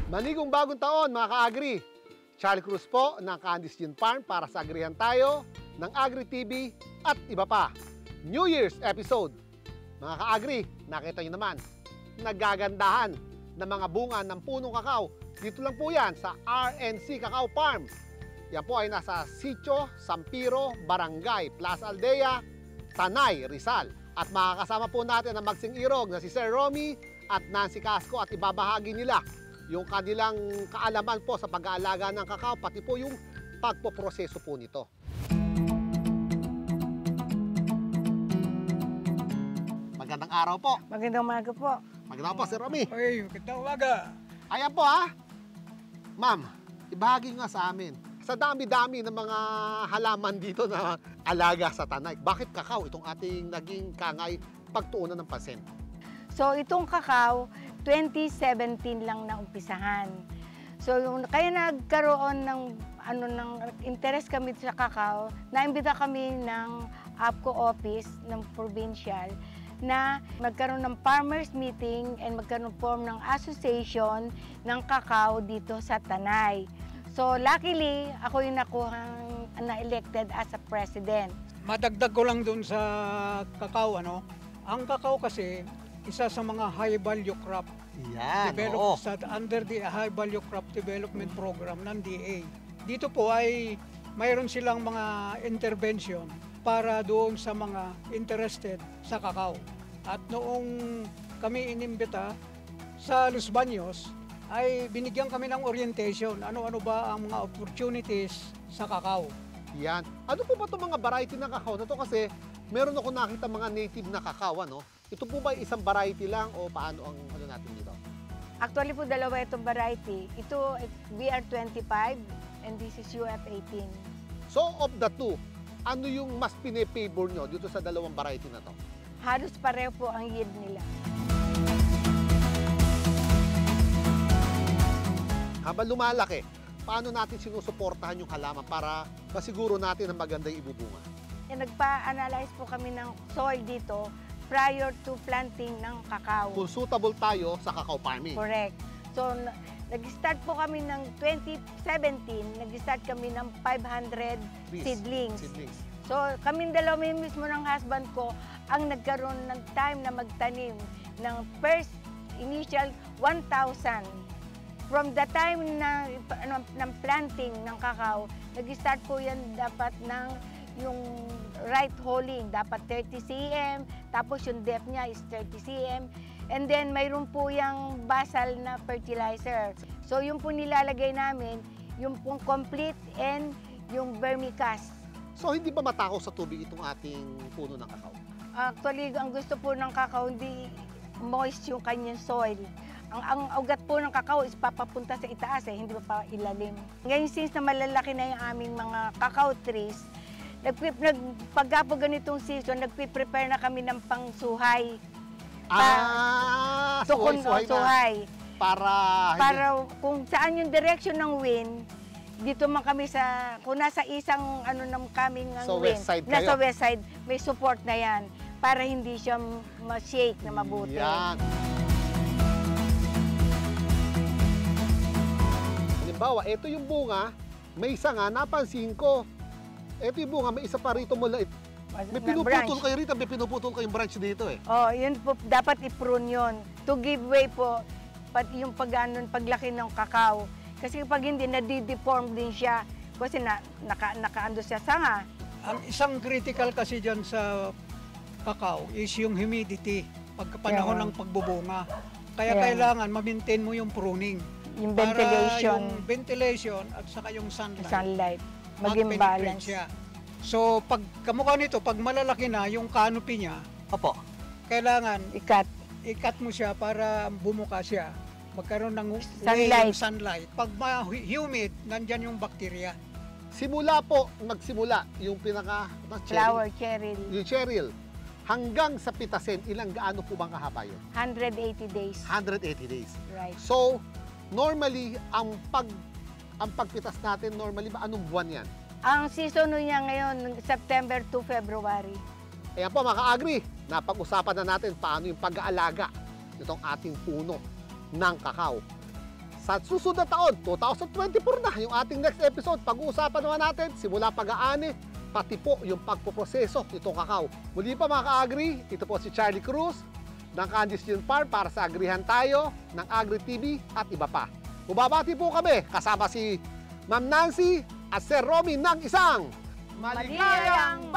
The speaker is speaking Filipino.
Maligong bagong taon mga ka-agri! Charlie Cruz po ng Candice Gin Farm para sa Agrihan Tayo ng Agri TV at iba pa. New Year's episode. Mga ka-agri, nakita nyo naman, nagagandahan ng mga bunga ng punong kakao. Dito lang po yan sa RNC Cacao Farm. Yan po ay nasa Sitio, Sampiro, Barangay, Plaza Aldea, Tanay, Rizal. At makakasama po natin ang Magsing Irog na si Sir Romy at Nancy Casco at ibabahagi nila yung kanilang kaalaman po sa pag-aalaga ng kakao, pati po yung pagpoproseso po nito. Magandang araw po. Magandang umaga po. Magandang po, Sir Romy. Ay, magandang umaga. Ayan po ha. Ma'am, ibahagi nga sa amin. Sa dami-dami ng mga halaman dito na alaga sa Tanay, bakit kakao itong ating naging kangay pagtuunan ng pansin? So itong kakao, 2017 lang na umpisahan. So kaya nagkaroon ng interest kami sa kakao, naimbita kami ng APCO office ng provincial na magkaroon ng farmers meeting and magkaroon form ng association ng kakao dito sa Tanay. So luckily, ako yung nakuhang na-elected as a president. Madagdag ko lang dun sa kakao, ano? Ang kakao kasi, isa sa mga high value crop. Yan, Developed under the high value crop development program ng DA. Dito po ay mayroon silang mga intervention para doon sa mga interested sa kakao. At noong kami inimbita sa Los Baños, ay binigyan kami ng orientation. Ano-ano ba ang mga opportunities sa kakao. Yan. Ano po ba itong mga variety ng kakao na to? Kasi meron ako nakita mga native na kakao, no? Ito po ba isang variety lang o paano ang ano natin dito? Actually po dalawa itong variety. Ito BR25 and this is UF18. So of the two, ano yung mas pine-favor nyo dito sa dalawang variety na to? Halos pareho po ang yield nila. Habang lumalaki, paano natin sinusuportahan yung halaman para masiguro natin na maganda yung ibubunga? Nagpa-analyze po kami ng soil dito prior to planting ng kakao. Kung suitable tayo sa cacao farming. Correct. So, nag-start po kami ng 2017, nag-start kami ng 500 seedlings. So, kaming dalawa mismo ng husband ko ang nagkaroon ng time na magtanim ng first initial 1,000. From the time ng planting ng kakao, nag-start po yan dapat ng yung right holing, dapat 30 cm, tapos yung depth niya is 30 cm, and then mayroon po yung basal na fertilizer. So yung po nilalagay namin, yung pong complete and yung vermicast. So hindi ba matakaw sa tubig itong ating puno ng kakao? Actually, ang gusto po ng kakao, hindi moist yung kanyang soil. Ang ugat po ng kakao is papapunta sa itaas hindi pa ilalim. Ngayon, since na malalaki na yung aming mga kakao trees, pagka po ganitong season, nagpe-prepare na kami ng pangsuhay. Suhay. Para kung saan yung direction ng wind, dito man kami kung nasa isang ng kaming wind, nasa west side, may support na yan para hindi siya ma-shake na mabuti. Yan. Halimbawa, ito yung bunga, may isa nga, napansin ko. Ito yung bunga, may isa pa rito mula. May pinuputol kayo rito, may pinuputol kayong branch dito eh. Oh, yun po, dapat i-prune yun. To give way po, yung paglaki ng kakao. Kasi pag hindi, nadi-deform din siya. Kasi nakaando siya sanga. Ang isang critical kasi dyan sa kakao is yung humidity, pagkapanahon ng pagbubunga. Kaya kailangan ma-maintain mo yung pruning. Yung ventilation. Para yung ventilation at saka yung sunlight. Maging balance. Siya. So, pag kamukha nito, pag malalaki na yung canopy niya, kailangan ikat mo siya para bumuka siya. Magkaroon ng sunlight. Pag humid, nandyan yung bacteria. Simula po, nagsimula yung flower cheryl. Yung cheryl. Hanggang sa pitasin, ilang gaano po bang kahaba yun? 180 days. 180 days. Right. So, normally, ang pagpitas natin, normally ba anong buwan yan? Ang season niya ngayon, September to February. Ayan po mga ka-agri, napag-usapan na natin paano yung pag-aalaga nitong ating puno ng kakao. Sa susunod na taon, 2024 na yung ating next episode. Pag-uusapan naman natin simula pag-aani, pati po yung pagpoproseso nitong kakao. Muli pa mga ka-agri, ito po si Charlie Cruz ng Candice June Farm para sa Agrihan Tayo, ng Agri TV at iba pa. Bumabati po kami kasama si Ma'am Nancy at Sir Romy ng isang Maligayang